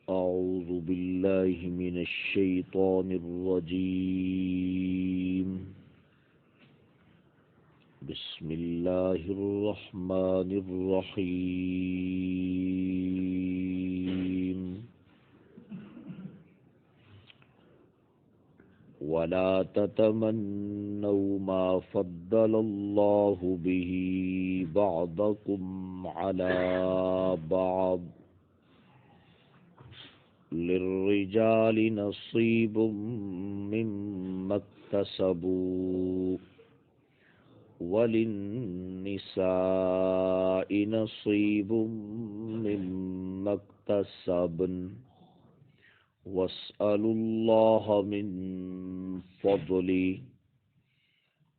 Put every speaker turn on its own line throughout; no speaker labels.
أعوذ بالله من الشيطان الرجيم. بسم الله الرحمن الرحيم. ولا تتمنوا ما فضل الله به بعضكم على بعض. للرجال نصيب مما اكتسبوا وللنساء نصيب مما اكتسبن واسألوا الله من فضله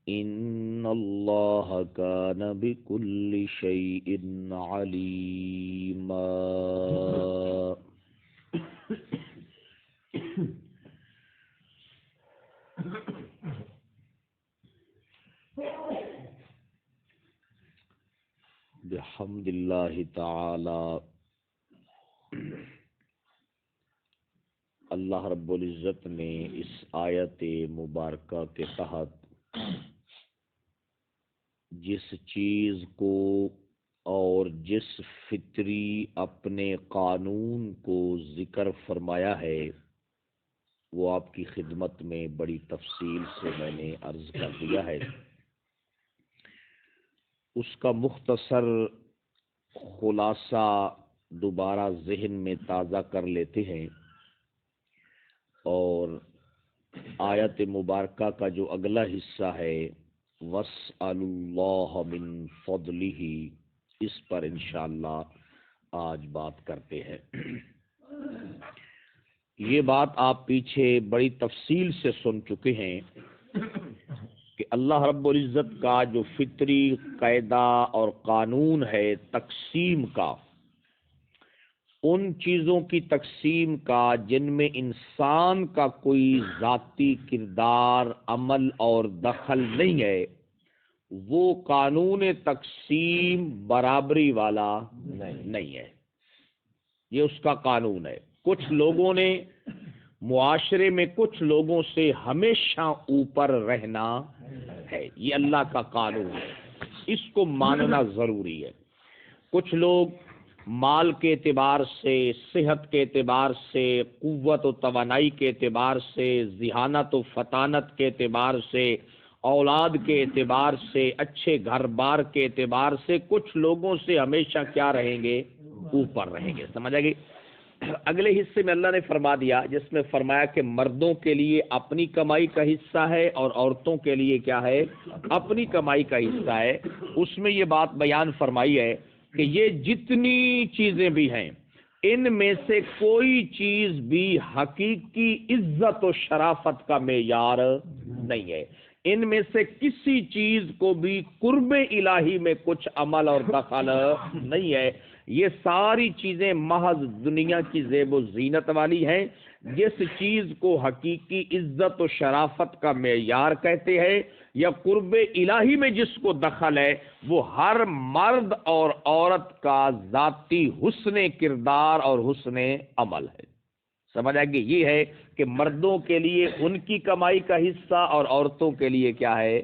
إن الله كان بكل شيء عليما. بحمد اللہ تعالی اللہ رب العزت نے اس آیت مبارکہ کے تحت جس چیز کو اور جس فطری اپنے قانون کو ذکر فرمایا ہے وہ آپ کی خدمت میں بڑی تفصیل سے میں نے عرض کر دیا ہے. اس کا مختصر خلاصہ دوبارہ ذہن میں تازہ کر لیتے ہیں اور آیت مبارکہ کا جو اگلا حصہ ہے وَاسْأَلُوا اللَّهَ مِن فَضْلِهِ، اس پر انشاءاللہ آج بات کرتے ہیں. یہ بات آپ پیچھے بڑی تفصیل سے سن چکے ہیں کہ اللہ رب العزت کا جو فطری قاعدہ اور قانون ہے تقسیم کا، ان چیزوں کی تقسیم کا جن میں انسان کا کوئی ذاتی کردار، عمل اور دخل نہیں ہے، وہ قانون تقسیم برابری والا نہیں ہے. یہ اس کا قانون ہے. کچھ لوگوں نے معاشرے میں کچھ لوگوں سے ہمیشہ اوپر رہنا ہے، یہ اللہ کا قانون ہے، اس کو ماننا ضروری ہے. کچھ لوگ مال کے اعتبار سے، صحت کے اعتبار سے، قوت و توانائی کے اعتبار سے، ذہانت و فطانت کے اعتبار سے، اولاد کے اعتبار سے، اچھے گھر بار کے اعتبار سے کچھ لوگوں سے ہمیشہ کیا رہیں گے؟ اوپر رہیں گے. سمجھ آ گئی؟ اگلے حصے میں اللہ نے فرما دیا، جس میں فرمایا کہ مردوں کے لیے اپنی کمائی کا حصہ ہے اور عورتوں کے لیے کیا ہے؟ اپنی کمائی کا حصہ ہے. اس میں یہ بات بیان فرمائی ہے کہ یہ جتنی چیزیں بھی ہیں ان میں سے کوئی چیز بھی حقیقی عزت و شرافت کا معیار نہیں ہے. ان میں سے کسی چیز کو بھی قرب الہی میں کچھ عمل اور دخل نہیں ہے. یہ ساری چیزیں محض دنیا کی زیب و زینت والی ہیں. جس چیز کو حقیقی عزت و شرافت کا معیار کہتے ہیں یا قرب الہی میں جس کو دخل ہے، وہ ہر مرد اور عورت کا ذاتی حسن کردار اور حسن عمل ہے. سمجھ آئے گی؟ یہ ہے کہ مردوں کے لیے ان کی کمائی کا حصہ اور عورتوں کے لیے کیا ہے؟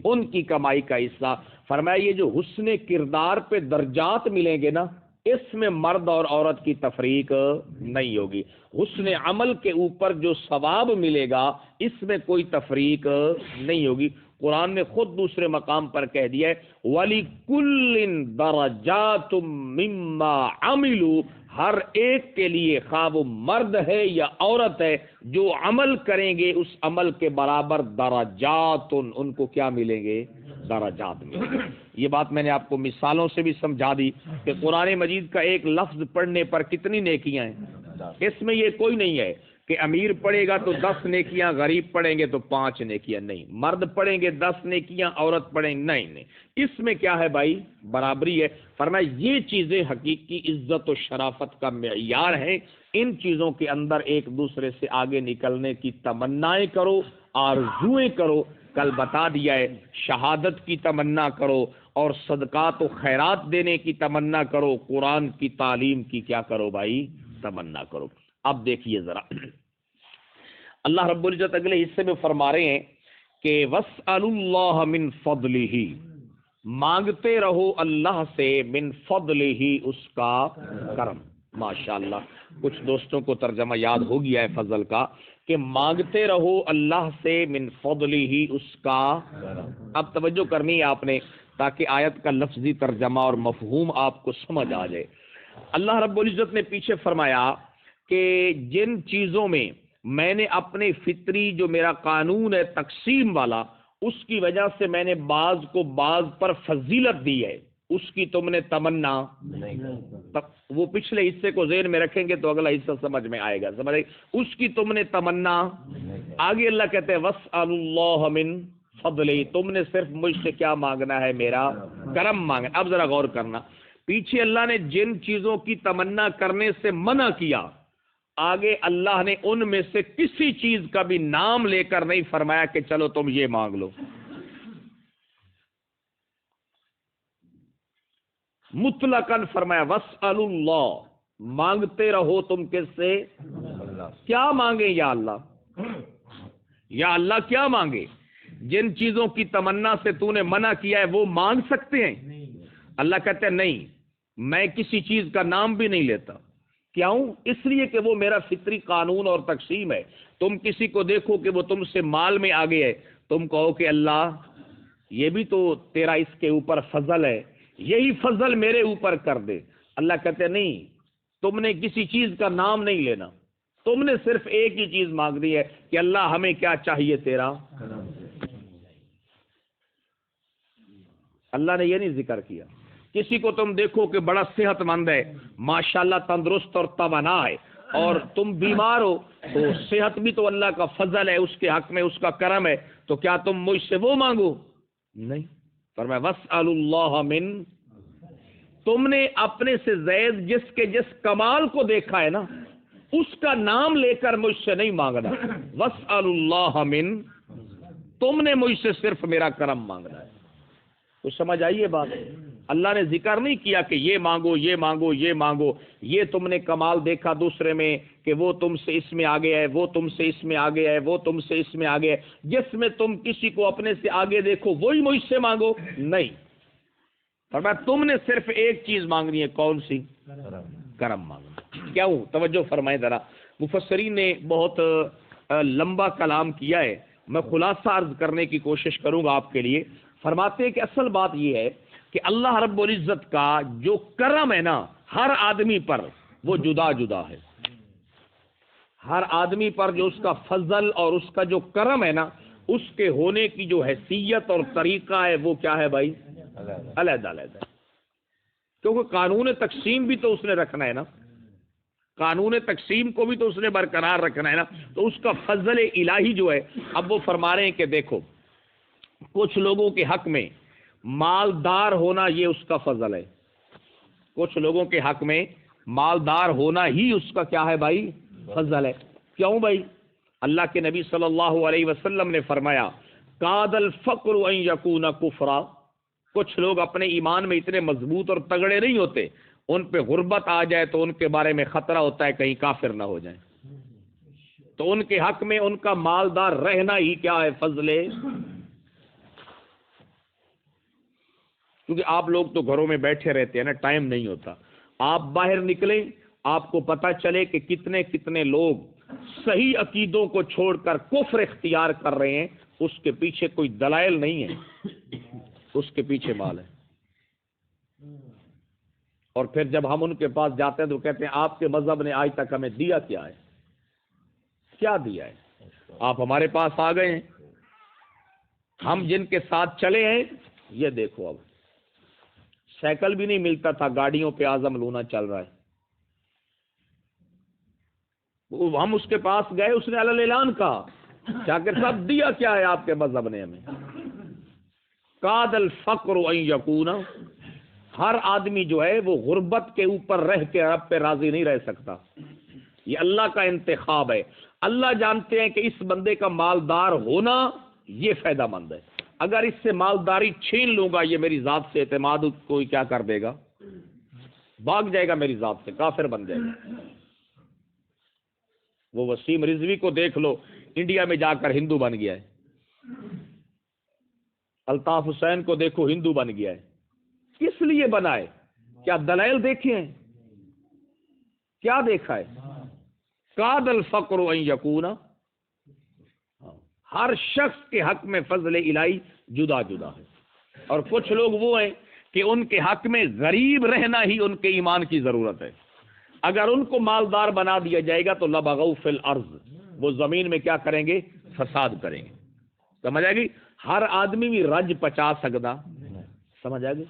ان کی کمائی کا حصہ. فرمایا یہ جو حسن کردار پہ درجات ملیں گے نا، اس میں مرد اور عورت کی تفریق نہیں ہوگی. حسن عمل کے اوپر جو ثواب ملے گا اس میں کوئی تفریق نہیں ہوگی. قرآن نے خود دوسرے مقام پر کہہ دیا ہے وَلِكُلٍّ دَرَجَاتٌ مِّمَّا عَمِلُوا، ہر ایک کے لیے خواہ وہ مرد ہے یا عورت ہے جو عمل کریں گے اس عمل کے برابر درجات، ان کو کیا ملیں گے؟ درجات ملیں گے. یہ بات میں نے آپ کو مثالوں سے بھی سمجھا دی کہ قرآن مجید کا ایک لفظ پڑھنے پر کتنی نیکیاں ہیں. اس میں یہ کوئی نہیں ہے کہ امیر پڑھے گا تو 10 نیکیاں، غریب پڑھیں گے تو 5 نیکیاں. نہیں، مرد پڑھیں گے 10 نیکیاں، عورت پڑھیں گے نہیں. اس میں کیا ہے بھائی؟ برابری ہے. فرمایا یہ چیزیں حقیقی عزت و شرافت کا معیار ہیں. ان چیزوں کے اندر ایک دوسرے سے آگے نکلنے کی تمنائیں کرو، آرزویں کرو. کل بتا دیا ہے شہادت کی تمنا کرو اور صدقات و خیرات دینے کی تمنا کرو، قرآن کی تعلیم کی کیا کرو بھائی؟ تمنا کرو. اب دیکھیے ذرا، اللہ رب العزت اگلے حصے میں فرما رہے ہیں کہ وَاسْأَلُوا اللَّهَ مِن فَضْلِهِ، مانگتے رہو اللہ سے من فضلہ، اس کا کرم۔ ماشاءاللہ، کچھ دوستوں کو ترجمہ یاد ہو گیا ہے فضل کا، کہ مانگتے رہو اللہ سے من فضلہ، اس کا۔ اب توجہ کرنی ہے آپ نے تاکہ آیت کا لفظی ترجمہ اور مفہوم آپ کو سمجھ آ جائے۔ اللہ رب العزت نے پیچھے فرمایا کہ جن چیزوں میں میں نے اپنے فطری جو میرا قانون ہے تقسیم والا، اس کی وجہ سے میں نے بعض کو بعض پر فضیلت دی ہے، اس کی تم نے تمنا نہیں۔ وہ پچھلے حصے کو ذہن میں رکھیں گے تو اگلا حصہ سمجھ میں آئے گا، سمجھ اس کی تم نے تمنا۔ آگے اللہ کہتے ہیں وَاسْأَلُوا اللَّهَ مِن فَضْلِهِ، تم نے صرف مجھ سے کیا مانگنا ہے؟ میرا کرم مانگنا۔ اب ذرا غور کرنا، پیچھے اللہ نے جن چیزوں کی تمنا کرنے سے منع کیا، آگے اللہ نے ان میں سے کسی چیز کا بھی نام لے کر نہیں فرمایا کہ چلو تم یہ مانگ لو۔ مطلقاً فرمایا وَاسْأَلُوا اللَّهَ، مانگتے رہو تم کس سے؟ کیا مانگے یا اللہ؟ یا اللہ کیا مانگے؟ جن چیزوں کی تمنا سے تو نے منع کیا ہے وہ مانگ سکتے ہیں؟ اللہ کہتے ہیں نہیں، میں کسی چیز کا نام بھی نہیں لیتا۔ کیوں؟ اس لیے کہ وہ میرا فطری قانون اور تقسیم ہے۔ تم کسی کو دیکھو کہ وہ تم سے مال میں آگے ہے، تم کہو کہ اللہ یہ بھی تو تیرا اس کے اوپر فضل ہے، یہی فضل میرے اوپر کر دے۔ اللہ کہتے ہیں نہیں، تم نے کسی چیز کا نام نہیں لینا، تم نے صرف ایک ہی چیز مانگنی ہے کہ اللہ ہمیں کیا چاہیے؟ تیرا۔ اللہ نے یہ نہیں ذکر کیا۔ کسی کو تم دیکھو کہ بڑا صحت مند ہے، ماشاءاللہ تندرست اور توانا ہے، اور تم بیمار ہو، تو صحت بھی تو اللہ کا فضل ہے، اس کے حق میں اس کا کرم ہے، تو کیا تم مجھ سے وہ مانگو؟ نہیں۔ فرمایا وَاسْأَلُوا اللَّهَ مِن، تم نے اپنے سے زید جس کے جس کمال کو دیکھا ہے نا، اس کا نام لے کر مجھ سے نہیں مانگنا۔ وَاسْأَلُوا اللَّهَ مِن، تم نے مجھ سے صرف میرا کرم مانگنا ہے۔ تو سمجھ آئیے بات، اللہ نے ذکر نہیں کیا کہ یہ مانگو یہ مانگو یہ مانگو، یہ تم نے کمال دیکھا دوسرے میں کہ وہ تم سے اس میں آگے ہے، وہ تم سے اس میں آگے ہے، وہ تم سے اس میں آگے ہے، جس میں تم کسی کو اپنے سے آگے دیکھو وہی مجھ سے مانگو، نہیں۔ فرمایا تم نے صرف ایک چیز مانگنی ہے، کون سی؟ کرم مانگنا۔ کیا ہوں؟ توجہ فرمائیں ذرا، مفسرین نے بہت لمبا کلام کیا ہے، میں خلاصہ عرض کرنے کی کوشش کروں گا آپ کے لیے۔ فرماتے ہیں کہ اصل بات یہ ہے کہ اللہ رب العزت کا جو کرم ہے نا ہر آدمی پر، وہ جدا جدا ہے۔ ہر آدمی پر جو اس کا فضل اور اس کا جو کرم ہے نا، اس کے ہونے کی جو حیثیت اور طریقہ ہے وہ کیا ہے بھائی؟ علیحدہ علیحدہ۔ کیونکہ قانون تقسیم بھی تو اس نے رکھنا ہے نا، قانون تقسیم کو بھی تو اس نے برقرار رکھنا ہے نا، تو اس کا فضل الہی جو ہے، اب وہ فرما رہے ہیں کہ دیکھو کچھ لوگوں کے حق میں مالدار ہونا یہ اس کا فضل ہے، کچھ لوگوں کے حق میں مالدار ہونا ہی اس کا کیا ہے بھائی؟ فضل ہے۔ کیوں بھائی؟ اللہ کے نبی صلی اللہ علیہ وسلم نے فرمایا کاد الفقر ان یکون کفرا، کچھ لوگ اپنے ایمان میں اتنے مضبوط اور تگڑے نہیں ہوتے، ان پہ غربت آ جائے تو ان کے بارے میں خطرہ ہوتا ہے کہیں کافر نہ ہو جائیں، تو ان کے حق میں ان کا مالدار رہنا ہی کیا ہے؟ فضل ہے۔ کیونکہ آپ لوگ تو گھروں میں بیٹھے رہتے ہیں نا، ٹائم نہیں ہوتا، آپ باہر نکلیں آپ کو پتہ چلے کہ کتنے کتنے لوگ صحیح عقیدوں کو چھوڑ کر کفر اختیار کر رہے ہیں، اس کے پیچھے کوئی دلائل نہیں ہے، اس کے پیچھے مال ہے۔ اور پھر جب ہم ان کے پاس جاتے ہیں تو کہتے ہیں آپ کے مذہب نے آج تک ہمیں دیا کیا ہے؟ کیا دیا ہے؟ آپ ہمارے پاس آ گئے ہیں، ہم جن کے ساتھ چلے ہیں یہ دیکھو، اب سائیکل بھی نہیں ملتا تھا، گاڑیوں پہ اعظم لونا چل رہا ہے۔ ہم اس کے پاس گئے، اس نے علی اعلان کہا کیا کہ سب دیا کیا ہے آپ کے مذہب نے ہمیں؟ کاد الفقر ان یکون، ہر آدمی جو ہے وہ غربت کے اوپر رہ کے رب پہ راضی نہیں رہ سکتا، یہ اللہ کا انتخاب ہے۔ اللہ جانتے ہیں کہ اس بندے کا مالدار ہونا یہ فائدہ مند ہے، اگر اس سے مالداری چھین لوں گا یہ میری ذات سے اعتماد کوئی کیا کر دے گا؟ بھاگ جائے گا میری ذات سے، کافر بن جائے گا۔ وہ وسیم رضوی کو دیکھ لو، انڈیا میں جا کر ہندو بن گیا ہے۔ الطاف حسین کو دیکھو، ہندو بن گیا ہے۔ کس لیے بنا ہے؟ کیا دلائل دیکھے ہیں؟ کیا دیکھا ہے؟ کاد الفقر ان یکون، ہر شخص کے حق میں فضل الہی جدا جدا ہے، اور کچھ لوگ وہ ہیں کہ ان کے حق میں غریب رہنا ہی ان کے ایمان کی ضرورت ہے۔ اگر ان کو مالدار بنا دیا جائے گا تو لبغوا فی الارض، وہ زمین میں کیا کریں گے؟ فساد کریں گے۔ سمجھ آئے گی؟ ہر آدمی بھی رج پچا سکتا، سمجھ آئے گی؟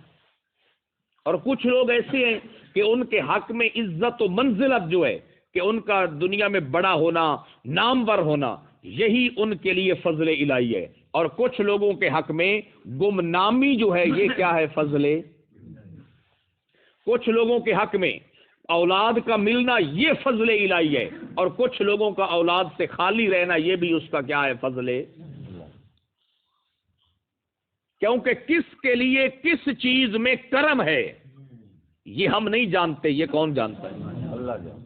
اور کچھ لوگ ایسے ہیں کہ ان کے حق میں عزت و منزلت جو ہے کہ ان کا دنیا میں بڑا ہونا، نامور ہونا، یہی ان کے لیے فضل الہی ہے، اور کچھ لوگوں کے حق میں گمنامی جو ہے یہ کیا ہے؟ فضل۔ کچھ لوگوں کے حق میں اولاد کا ملنا یہ فضل الہی ہے، اور کچھ لوگوں کا اولاد سے خالی رہنا یہ بھی اس کا کیا ہے؟ فضل۔ کیونکہ کس کے لیے کس چیز میں کرم ہے یہ ہم نہیں جانتے، یہ کون جانتا ہے؟ اللہ جانتا۔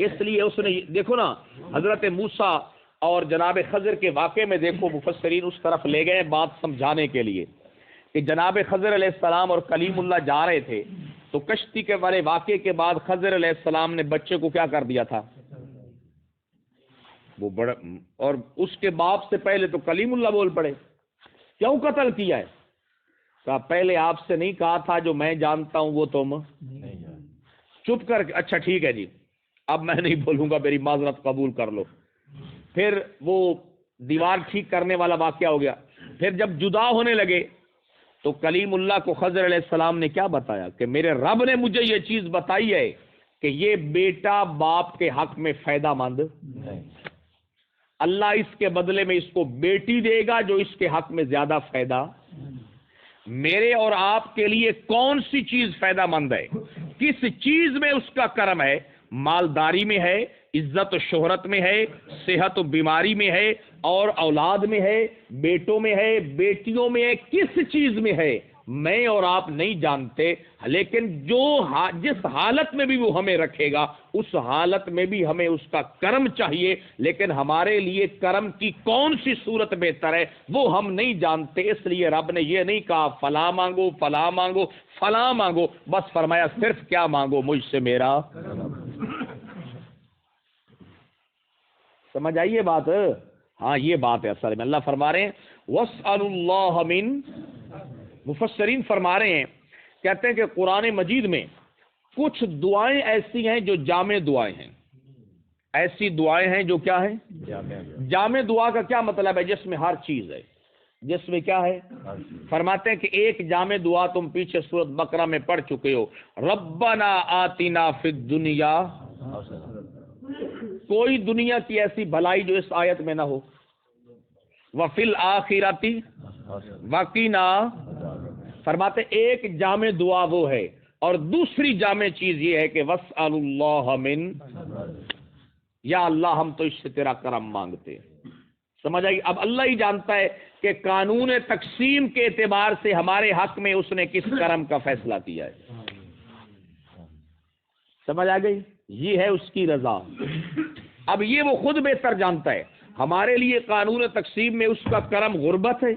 اس لیے اس نے دیکھو نا، حضرت موسیٰ اور جناب خضر کے واقعے میں دیکھو، مفسرین اس طرف لے گئے بات سمجھانے کے لیے کہ جناب خضر علیہ السلام اور کلیم اللہ جا رہے تھے، تو کشتی کے والے واقعے کے بعد خضر علیہ السلام نے بچے کو کیا کر دیا تھا؟ وہ بڑا، اور اس کے باپ سے پہلے تو کلیم اللہ بول پڑے، کیوں قتل کیا ہے؟ کہا پہلے آپ سے نہیں کہا تھا جو میں جانتا ہوں وہ تم چپ کر کے، اچھا ٹھیک ہے جی اب میں نہیں بولوں گا، میری معذرت قبول کر لو۔ پھر وہ دیوار ٹھیک کرنے والا واقعہ ہو گیا۔ پھر جب جدا ہونے لگے تو کلیم اللہ کو خضر علیہ السلام نے کیا بتایا کہ میرے رب نے مجھے یہ چیز بتائی ہے کہ یہ بیٹا باپ کے حق میں فائدہ مند، اللہ اس کے بدلے میں اس کو بیٹی دے گا جو اس کے حق میں زیادہ فائدہ۔ میرے اور آپ کے لیے کون سی چیز فائدہ مند ہے؟ کس چیز میں اس کا کرم ہے؟ مالداری میں ہے، عزت و شہرت میں ہے، صحت و بیماری میں ہے، اور اولاد میں ہے، بیٹوں میں ہے، بیٹیوں میں ہے، کس چیز میں ہے؟ میں اور آپ نہیں جانتے، لیکن جس حالت میں بھی وہ ہمیں رکھے گا اس حالت میں بھی ہمیں اس کا کرم چاہیے، لیکن ہمارے لیے کرم کی کون سی صورت بہتر ہے وہ ہم نہیں جانتے۔ اس لیے رب نے یہ نہیں کہا فلاں مانگو فلاں مانگو فلاں مانگو، بس فرمایا صرف کیا مانگو؟ مجھ سے میرا۔ سمجھ آئیے بات؟ ہاں یہ بات ہے اصل میں۔ اللہ فرما رہے ہیں وَاسْأَلُوا اللَّهَ مِن، مفسرین فرما رہے ہیں، کہتے ہیں کہ قرآن مجید میں کچھ دعائیں ایسی ہیں جو جامع دعائیں ہیں، ایسی دعائیں ہیں جو کیا ہیں؟ جامع دعا کا کیا مطلب ہے؟ جس میں ہر چیز ہے، جس میں کیا ہے؟ فرماتے ہیں کہ ایک جامع دعا تم پیچھے سورۃ بقرہ میں پڑھ چکے ہو، ربنا آتنا فی الدنیا، کوئی دنیا کی ایسی بھلائی جو اس آیت میں نہ ہو، وفی الآخرۃ وقنا، فرماتے ایک جامع دعا وہ ہے، اور دوسری جامع چیز یہ ہے کہ واسألوا اللہ من، یا اللہ ہم تو اس سے تیرا کرم مانگتے ہیں۔ سمجھ آئی؟ اب اللہ ہی جانتا ہے کہ قانون تقسیم کے اعتبار سے ہمارے حق میں اس نے کس کرم کا فیصلہ کیا ہے۔ سمجھ آ گئی؟ یہ ہے اس کی رضا۔ اب یہ وہ خود بہتر جانتا ہے ہمارے لیے قانون تقسیم میں اس کا کرم غربت ہے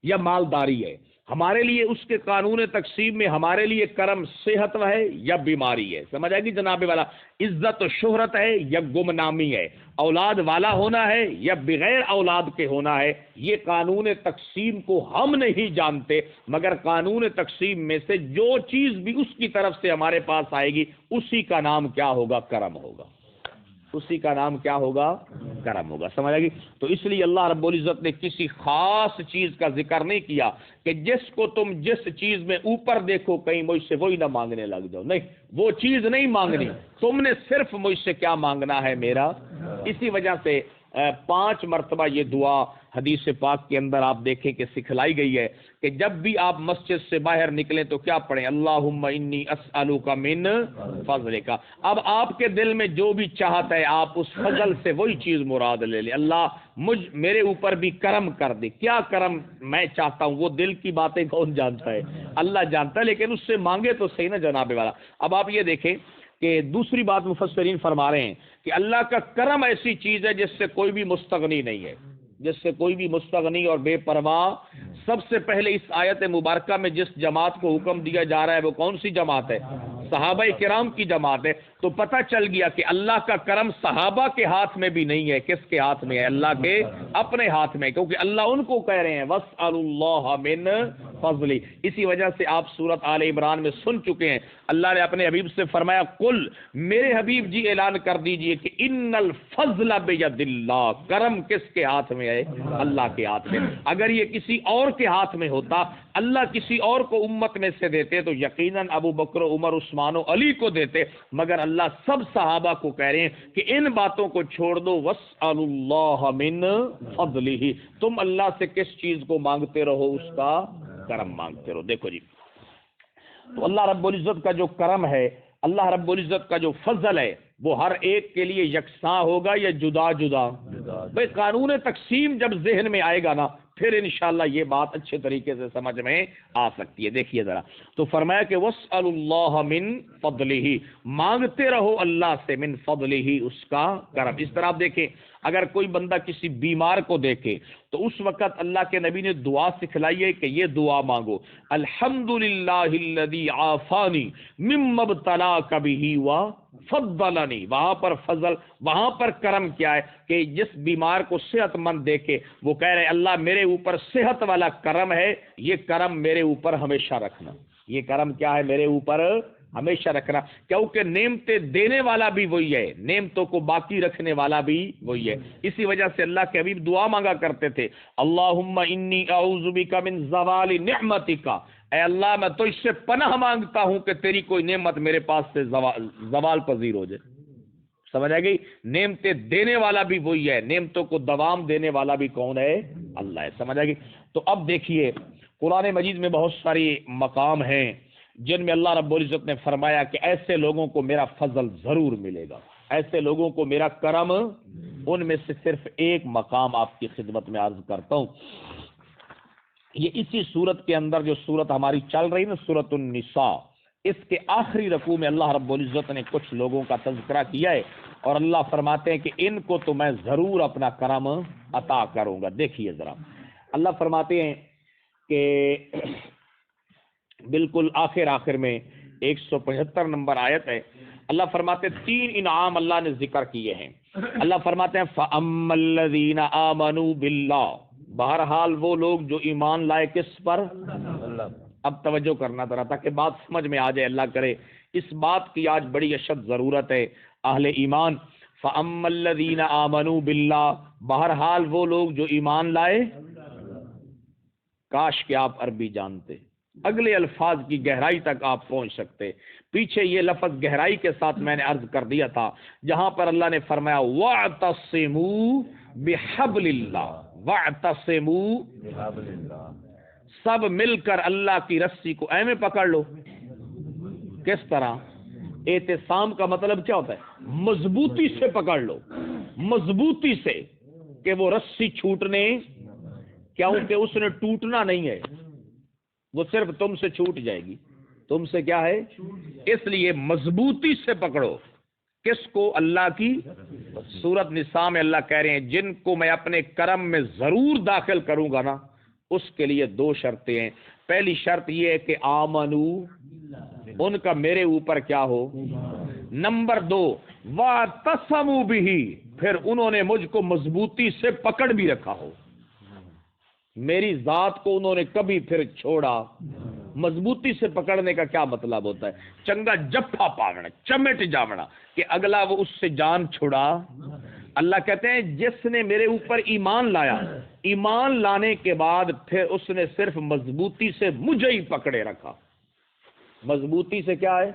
یا مالداری ہے، ہمارے لیے اس کے قانون تقسیم میں ہمارے لیے کرم صحت ہے یا بیماری ہے۔ سمجھ آئے گی جناب والا؟ عزت و شہرت ہے یا گمنامی ہے، اولاد والا ہونا ہے یا بغیر اولاد کے ہونا ہے، یہ قانون تقسیم کو ہم نہیں جانتے، مگر قانون تقسیم میں سے جو چیز بھی اس کی طرف سے ہمارے پاس آئے گی اسی کا نام کیا ہوگا؟ کرم ہوگا، اسی کا نام کیا ہوگا؟ کرم ہوگا۔ سمجھ آئے گی؟ تو اس لیے اللہ رب العزت نے کسی خاص چیز کا ذکر نہیں کیا کہ جس کو تم جس چیز میں اوپر دیکھو کہیں مجھ سے وہی نہ مانگنے لگ جاؤ، نہیں، وہ چیز نہیں مانگنی، تم نے صرف مجھ سے کیا مانگنا ہے؟ میرا۔ اسی وجہ سے 5 مرتبہ یہ دعا حدیث پاک کے اندر آپ دیکھیں کہ سکھلائی گئی ہے کہ جب بھی آپ مسجد سے باہر نکلیں تو کیا پڑھیں؟ اللہم انی اسألک من فضلک۔ اب آپ کے دل میں جو بھی چاہت ہے آپ اس فضل سے وہی چیز مراد لے لیں، اللہ میرے اوپر بھی کرم کر دے۔ کیا کرم میں چاہتا ہوں وہ دل کی باتیں کون جانتا ہے؟ اللہ جانتا ہے، لیکن اس سے مانگے تو صحیح نا جناب والا۔ اب آپ یہ دیکھیں کہ دوسری بات مفسرین فرما رہے ہیں کہ اللہ کا کرم ایسی چیز ہے جس سے کوئی بھی مستغنی نہیں ہے، جس سے کوئی بھی مستغنی اور بے پرواہ۔ سب سے پہلے اس آیت مبارکہ میں جس جماعت کو حکم دیا جا رہا ہے وہ کون سی جماعت ہے؟ صحابہ کرام کی جماعت ہے۔ تو پتہ چل گیا کہ اللہ کا کرم صحابہ کے ہاتھ میں بھی نہیں ہے، کس کے ہاتھ میں ہے؟ اللہ کے اپنے ہاتھ میں، کیونکہ اللہ ان کو کہہ رہے ہیں وَاسْأَلُوا اللَّهَ مِن فضلی۔ اسی وجہ سے آپ سورۃ آل عمران میں سن چکے ہیں، اللہ نے اپنے حبیب سے فرمایا قل، میرے حبیب جی اعلان کر دیجئے کہ ان الفضل بید اللہ، کرم کس کے ہاتھ میں ہے؟ اللہ کے ہاتھ میں۔ اگر یہ کسی اور کے ہاتھ میں ہوتا، اللہ کسی اور کو امت میں سے دیتے تو یقیناً ابو بکر، عمر، عثمان و علی کو دیتے، مگر اللہ سب صحابہ کو کہہ رہے ہیں کہ ان باتوں کو چھوڑ دو، وَاسْأَلُوا اللَّهَ مِن فَضْلِهِ، تم اللہ سے کس چیز کو مانگتے رہو؟ اس کا کرم مانگتے رہو۔ دیکھو جی، تو اللہ رب العزت کا جو کرم ہے، اللہ رب العزت کا جو فضل ہے، وہ ہر ایک کے لیے یکساں ہوگا یا جدا جدا؟ بھئی قانون تقسیم جب ذہن میں آئے گا نا، پھر انشاءاللہ یہ بات اچھے طریقے سے سمجھ میں آ سکتی ہے۔ دیکھیے ذرا، تو فرمایا کہ وَاسْأَلُوا اللَّهَ مِن فَضْلِهِ، مانگتے رہو اللہ سے، من فضلہ، اس کا کرم۔ اس طرح آپ دیکھیں، اگر کوئی بندہ کسی بیمار کو دیکھے تو اس وقت اللہ کے نبی نے دعا سکھلائی ہے کہ یہ دعا مانگو، الحمدللہ الذی عافانی مما ابتلاک بہ وفضلنی۔ وہاں پر فضل، وہاں پر کرم کیا ہے کہ جس بیمار کو صحت مند دیکھے وہ کہہ رہے اللہ میرے اوپر صحت والا کرم ہے، یہ کرم میرے اوپر ہمیشہ رکھنا۔ یہ کرم کیا ہے؟ میرے اوپر ہمیشہ رکھنا، کیونکہ نعمتیں دینے والا بھی وہی ہے، نعمتوں کو باقی رکھنے والا بھی وہی ہے۔ اسی وجہ سے اللہ کے حبیب دعا مانگا کرتے تھے، اللہم انی اعوذ بک من زوال نعمتک، اے اللہ میں تو اس سے پناہ مانگتا ہوں کہ تیری کوئی نعمت میرے پاس سے زوال پذیر ہو جائے۔ سمجھ آ گئی؟ نعمتیں دینے والا بھی وہی ہے، نعمتوں کو دوام دینے والا بھی کون ہے؟ اللہ ہے۔ سمجھ آ گئی؟ تو اب دیکھیے قرآن مجید میں بہت ساری مقام ہیں جن میں اللہ رب العزت نے فرمایا کہ ایسے لوگوں کو میرا فضل ضرور ملے گا، ایسے لوگوں کو میرا کرم۔ ان میں سے صرف ایک مقام آپ کی خدمت میں عرض کرتا ہوں، یہ اسی صورت کے اندر جو صورت ہماری چل رہی نا، سورۃ النساء، اس کے آخری رکوع میں اللہ رب العزت نے کچھ لوگوں کا تذکرہ کیا ہے، اور اللہ فرماتے ہیں کہ ان کو تو میں ضرور اپنا کرم عطا کروں گا۔ دیکھیے ذرا، اللہ فرماتے ہیں کہ بالکل آخر میں 175 نمبر آیت ہے، اللہ فرماتے ہیں تین انعام اللہ نے ذکر کیے ہیں۔ اللہ فرماتے ہیں فَأَمَّا الَّذِينَ آمَنُوا بِاللَّهِ، بہرحال وہ لوگ جو ایمان لائے کس پر؟ اب توجہ کرنا ذرا تاکہ بات سمجھ میں آ جائے، اللہ کرے اس بات کی آج بڑی اشد ضرورت ہے اہل ایمان۔ فَأَمَّا الَّذِينَ آمَنُوا بِاللَّهِ، بہرحال وہ لوگ جو ایمان لائے، کاش کہ آپ عربی جانتے، اگلے الفاظ کی گہرائی تک آپ پہنچ سکتے۔ پیچھے یہ لفظ گہرائی کے ساتھ میں نے عرض کر دیا تھا، جہاں پر اللہ نے فرمایا وَاعْتَصِمُوا بِحَبْلِ اللَّهِ، وَاعْتَصِمُوا بِحَبْلِ اللَّهِ، سب مل کر اللہ کی رسی کو ایویں پکڑ لو۔ کس طرح؟ اعتصام کا مطلب کیا ہوتا ہے؟ مضبوطی سے پکڑ لو، مضبوطی سے، کہ وہ رسی چھوٹنے، کیونکہ اس نے ٹوٹنا نہیں ہے، وہ صرف تم سے چھوٹ جائے گی، تم سے کیا ہے؟ اس لیے مضبوطی سے پکڑو۔ کس کو؟ اللہ کی۔ سورۃ نساء میں اللہ کہہ رہے ہیں جن کو میں اپنے کرم میں ضرور داخل کروں گا نا، اس کے لیے دو شرطیں ہیں۔ پہلی شرط یہ ہے کہ آمنو، ان کا میرے اوپر کیا ہو۔ نمبر دو، واعتصموا بہ، پھر انہوں نے مجھ کو مضبوطی سے پکڑ بھی رکھا ہو، میری ذات کو انہوں نے کبھی پھر چھوڑا۔ مضبوطی سے پکڑنے کا کیا مطلب ہوتا ہے؟ چنگا جفا پاونا، چمٹ جاونا، کہ اگلا وہ اس سے جان چھڑا۔ اللہ کہتے ہیں جس نے میرے اوپر ایمان لایا، ایمان لانے کے بعد پھر اس نے صرف مضبوطی سے مجھے ہی پکڑے رکھا۔ مضبوطی سے کیا ہے؟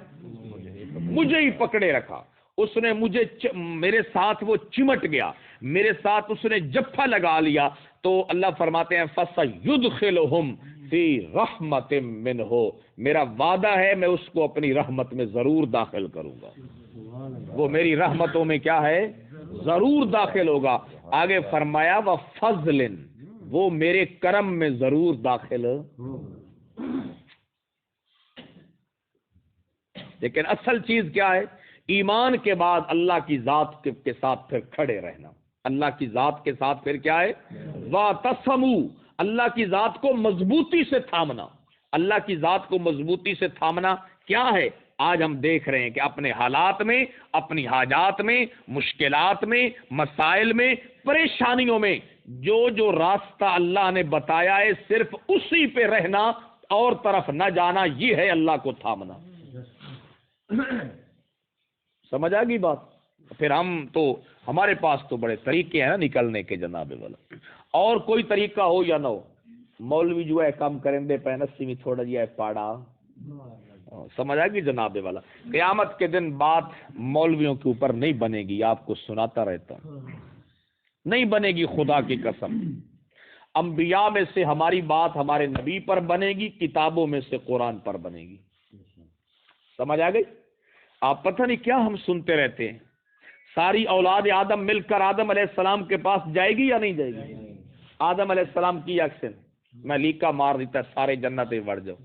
مجھے ہی پکڑے رکھا۔ اس نے مجھے میرے ساتھ وہ چمٹ گیا، میرے ساتھ اس نے جفا لگا لیا۔ تو اللہ فرماتے ہیں فَسَيُدْخِلُهُمْ فِي رَحْمَةٍ مِّنْهُ، میرا وعدہ ہے میں اس کو اپنی رحمت میں ضرور داخل کروں گا، وہ میری رحمتوں میں کیا ہے؟ ضرور داخل ہوگا۔ آگے فرمایا وَفَضْلٍ، وہ میرے کرم میں ضرور داخل۔ لیکن اصل چیز کیا ہے؟ ایمان کے بعد اللہ کی ذات کے ساتھ پھر کھڑے رہنا، اللہ کی ذات کے ساتھ پھر کیا ہے؟ وَاعْتَصَمُوا، اللہ کی ذات کو مضبوطی سے تھامنا۔ اللہ کی ذات کو مضبوطی سے تھامنا کیا ہے؟ آج ہم دیکھ رہے ہیں کہ اپنے حالات میں، اپنی حاجات میں، مشکلات میں، مسائل میں، پریشانیوں میں جو راستہ اللہ نے بتایا ہے صرف اسی پہ رہنا اور طرف نہ جانا، یہ ہے اللہ کو تھامنا۔ سمجھ آ گئی بات؟ پھر ہمارے پاس تو بڑے طریقے ہیں نا نکلنے کے جناب والا، اور کوئی طریقہ ہو یا نہ ہو، مولوی جو ہے کم کریں دے پینسی میں تھوڑا جی ہے پاڑا، سمجھ آ گئی جناب والا۔ قیامت کے دن بات مولویوں کے اوپر نہیں بنے گی، آپ کو سناتا رہتا ہوں، نہیں بنے گی خدا کی قسم۔ انبیاء میں سے ہماری بات ہمارے نبی پر بنے گی، کتابوں میں سے قرآن پر بنے گی۔ سمجھ آ گئی؟ آپ پتہ نہیں کیا ہم سنتے رہتے ہیں۔ ساری اولاد آدم مل کر آدم علیہ السلام کے پاس جائے گی یا نہیں جائے گی؟ آدم علیہ السلام کی ایکشن میں لیکا مار دیتا ہے سارے جنت بڑھ جاؤ،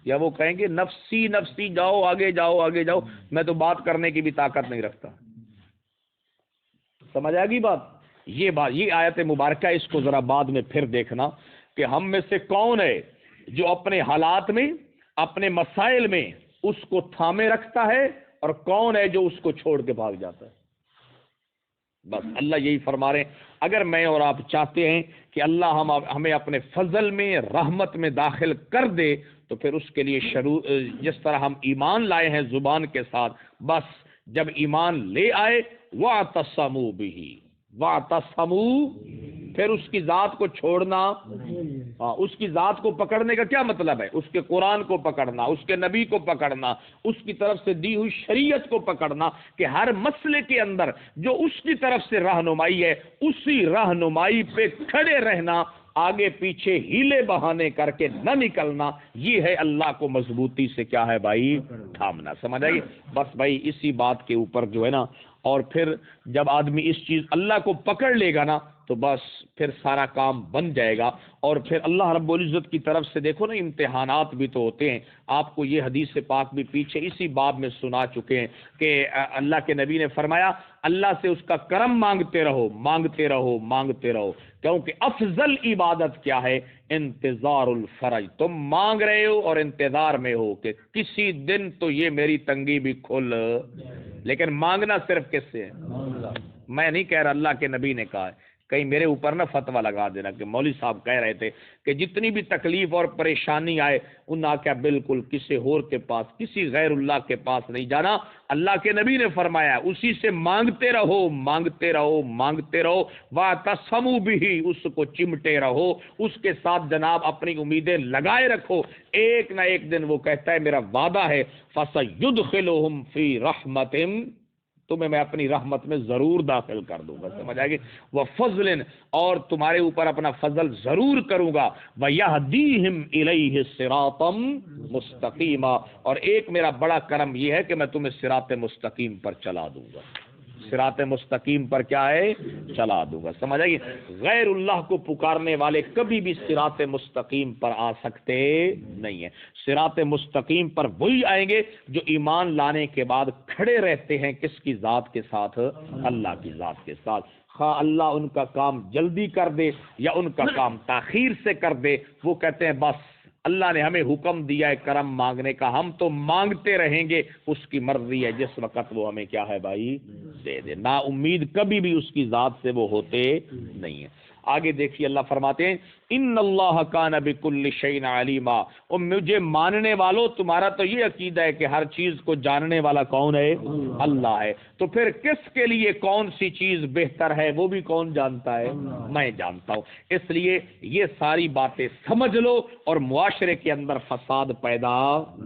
یا وہ کہیں گے نفسی نفسی جاؤ آگے جاؤ آگے جاؤ، میں تو بات کرنے کی بھی طاقت نہیں رکھتا۔ سمجھ آ گئی بات؟ یہ آیت مبارکہ، اس کو ذرا بعد میں پھر دیکھنا کہ ہم میں سے کون ہے جو اپنے حالات میں، اپنے مسائل میں اس کو تھامے رکھتا ہے، اور کون ہے جو اس کو چھوڑ کے بھاگ جاتا ہے۔ بس اللہ یہی فرما رہے ہیں، اگر میں اور آپ چاہتے ہیں کہ اللہ ہمیں اپنے فضل میں، رحمت میں داخل کر دے، تو پھر اس کے لیے جس طرح ہم ایمان لائے ہیں زبان کے ساتھ، بس جب ایمان لے آئے وَاعْتَصَمُوا بِهِ، وَاعْتَصَمُوا، پھر اس کی ذات کو چھوڑنا، اس کی ذات کو پکڑنے کا کیا مطلب ہے؟ اس کے قرآن کو پکڑنا، اس کے نبی کو پکڑنا، اس کی طرف سے دی ہوئی شریعت کو پکڑنا، کہ ہر مسئلے کے اندر جو اس کی طرف سے رہنمائی ہے اسی رہنمائی پہ کھڑے رہنا، آگے پیچھے ہیلے بہانے کر کے نہ نکلنا، یہ ہے اللہ کو مضبوطی سے کیا ہے بھائی؟ تھامنا۔ سمجھ آئی؟ بس بھائی اسی بات کے اوپر جو ہے نا، اور پھر جب آدمی اس چیز اللہ کو پکڑ لے گا نا، تو بس پھر سارا کام بن جائے گا۔ اور پھر اللہ رب العزت کی طرف سے دیکھو نا، امتحانات بھی تو ہوتے ہیں۔ آپ کو یہ حدیث پاک بھی پیچھے اسی باب میں سنا چکے ہیں کہ اللہ کے نبی نے فرمایا اللہ سے اس کا کرم مانگتے رہو، مانگتے رہو، مانگتے رہو، کیونکہ افضل عبادت کیا ہے؟ انتظار الفرج۔ تم مانگ رہے ہو اور انتظار میں ہو کہ کسی دن تو یہ میری تنگی بھی کھل، لیکن مانگنا صرف کس سے ہے؟ میں نہیں کہہ رہا، اللہ کے نبی نے کہا ہے۔ کہیں میرے اوپر نہ فتویٰ لگا دینا کہ مولوی صاحب کہہ رہے تھے کہ جتنی بھی تکلیف اور پریشانی آئے انہاں کیا بالکل کسی اور کے پاس، کسی غیر اللہ کے پاس نہیں جانا۔ اللہ کے نبی نے فرمایا اسی سے مانگتے رہو، مانگتے رہو، مانگتے رہو، وَاعْتَصَمُوا بِهِ، اس کو چمٹے رہو، اس کے ساتھ جناب اپنی امیدیں لگائے رکھو۔ ایک نہ ایک دن وہ کہتا ہے میرا وعدہ ہے فَسَيُدْخِلُهُمْ فِي رَحْمَةٍ، تمہیں میں اپنی رحمت میں ضرور داخل کر دوں گا۔ سمجھ آئے گی؟ وَفَضْلٍ، اور تمہارے اوپر اپنا فضل ضرور کروں گا۔ وَيَهْدِيهِمْ إِلَيْهِ صِرَاطًا مُسْتَقِيمًا، اور ایک میرا بڑا کرم یہ ہے کہ میں تمہیں صراط مستقیم پر چلا دوں گا۔ صراط مستقیم پر کیا ہے؟ چلا دوں گا۔ سمجھ آئے گی؟ غیر اللہ کو پکارنے والے کبھی بھی صراط مستقیم پر آ سکتے نہیں ہیں۔ صراط مستقیم پر وہی آئیں گے جو ایمان لانے کے بعد کھڑے رہتے ہیں کس کی ذات کے ساتھ؟ اللہ کی ذات کے ساتھ۔ خواہ اللہ ان کا کام جلدی کر دے یا ان کا کام تاخیر سے کر دے، وہ کہتے ہیں بس اللہ نے ہمیں حکم دیا ہے کرم مانگنے کا، ہم تو مانگتے رہیں گے، اس کی مرضی ہے جس وقت وہ ہمیں کیا ہے بھائی؟ دے دے۔ نا امید کبھی بھی اس کی ذات سے وہ ہوتے نہیں ہیں۔ آگے دیکھیے اللہ فرماتے ہیں ان اللہ کان بکل شیء علیما، اور مجھے ماننے والوں تمہارا تو یہ عقیدہ ہے کہ ہر چیز کو جاننے والا کون ہے؟ اللہ ہے۔ تو پھر کس کے لیے کون سی چیز بہتر ہے وہ بھی کون جانتا ہے؟ میں جانتا ہوں۔ اس لیے یہ ساری باتیں سمجھ لو اور معاشرے کے اندر فساد پیدا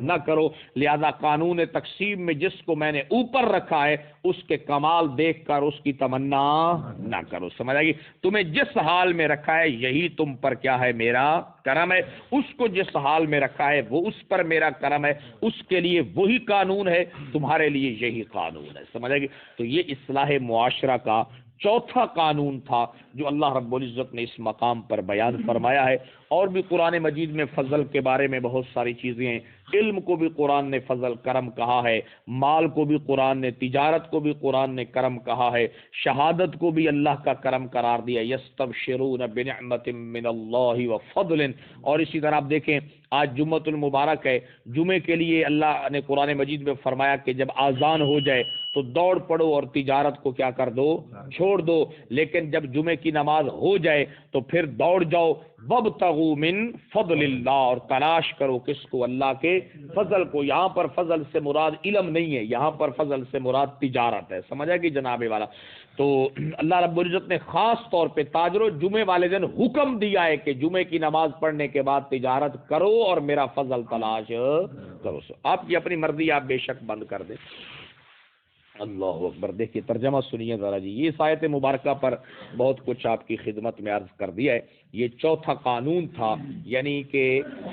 نہ کرو۔ لہذا قانون تقسیم میں جس کو میں نے اوپر رکھا ہے اس کے کمال دیکھ کر اس کی تمنا نہ کرو۔ سمجھ آئے گی؟ تمہیں جس حال میں رکھا ہے یہی تم پر کیا ہے؟ میرا کرم ہے۔ اس کو جس حال میں رکھا ہے وہ اس پر میرا کرم ہے، اس کے لیے وہی قانون ہے، تمہارے لیے یہی قانون ہے۔ سمجھ آئے گی؟ تو یہ اصلاح معاشرہ کا چوتھا قانون تھا جو اللہ رب العزت نے اس مقام پر بیان فرمایا ہے۔ اور بھی قرآن مجید میں فضل کے بارے میں بہت ساری چیزیں ہیں، علم کو بھی قرآن نے فضل کرم کہا ہے، مال کو بھی قرآن نے، تجارت کو بھی قرآن نے کرم کہا ہے، شہادت کو بھی اللہ کا کرم قرار دیا، یستبشرون بنعمت من اللہ وفضل۔ اور اسی طرح آپ دیکھیں آج جمعۃ المبارک ہے، جمعے کے لیے اللہ نے قرآن مجید میں فرمایا کہ جب اذان ہو جائے تو دوڑ پڑو اور تجارت کو کیا کر دو، چھوڑ دو، لیکن جب جمعے کی نماز ہو جائے تو پھر دوڑ جاؤ، وابتغوا من فضل اللہ، اور تلاش کرو کس کو، اللہ کے فضل کو۔ یہاں پر فضل سے مراد علم نہیں ہے، یہاں پر فضل سے مراد تجارت ہے، سمجھا کہ جناب والا۔ تو اللہ رب العزت نے خاص طور پہ تاجروں جمعے والے دن حکم دیا ہے کہ جمعے کی نماز پڑھنے کے بعد تجارت کرو اور میرا فضل تلاش کرو۔ آپ کی اپنی مرضی آپ بے شک بند کر دیں۔ اللہ اکبر، دیکھیے ترجمہ سنیے ذرا جی، یہ آیت مبارکہ پر بہت کچھ آپ کی خدمت میں عرض کر دیا ہے۔ یہ چوتھا قانون تھا، یعنی کہ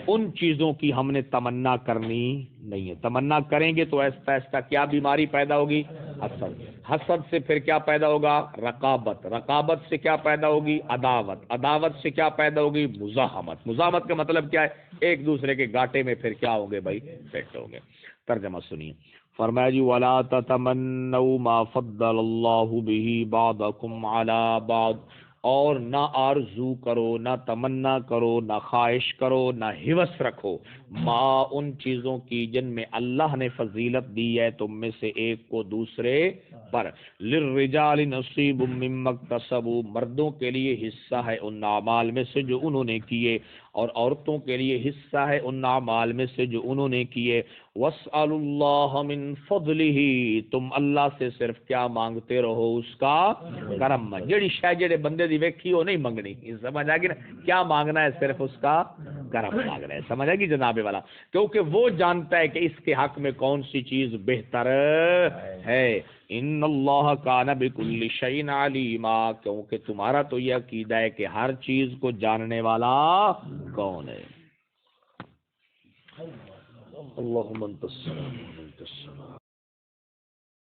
ان چیزوں کی ہم نے تمنا کرنی نہیں ہے، تمنا کریں گے تو ایسا ایسا کیا بیماری پیدا ہوگی، حسد، حسد سے پھر کیا پیدا ہوگا، رقابت، رقابت سے کیا پیدا ہوگی، عداوت، عداوت سے کیا پیدا ہوگی، مزاحمت، مزاحمت کا مطلب کیا ہے، ایک دوسرے کے گاٹے میں پھر کیا ہوں گے بھائی، فیکٹ ہوں گے۔ ترجمہ سنیے، فرمایا جی وَلَا تَتَمَنَّوْا مَا فَضَّلَ اللَّهُ بِهِ بَعْضَكُمْ عَلَى بَعْضٍ، اور نہ آرزو کرو، نہ تمنا کرو، نہ خواہش کرو، نہ ہوس رکھو، ما ان چیزوں کی جن میں اللہ نے فضیلت دی ہے تم میں سے ایک کو دوسرے پر۔ لِلرِّجَالِ نَصِيبٌ مِّمَّا اكْتَسَبُوا، مردوں کے لیے حصہ ہے ان اعمال میں سے جو انہوں نے کیے، اور عورتوں کے لیے حصہ ہے ان اعمال میں سے جو انہوں نے کیے۔ وَاسْأَلُوا اللَّهَ مِن فَضْلِهِ، تم اللہ سے صرف کیا مانگتے رہو، اس کا کرم۔ جڑی شے جڑے بندے دی ویکھی ہو نہیں منگنی، سمجھ آ گئی نا، کیا مانگنا ہے، صرف اس کا کرم مانگنا ہے، سمجھ آ گئی جناب والا، کیونکہ وہ جانتا ہے کہ اس کے حق میں کون سی چیز بہتر ہے۔ ان اللہ کان بکل شیء علیما، کیونکہ تمہارا تو یہ عقیدہ ہے کہ ہر چیز کو جاننے والا کون ہے۔ اللہم انت السلام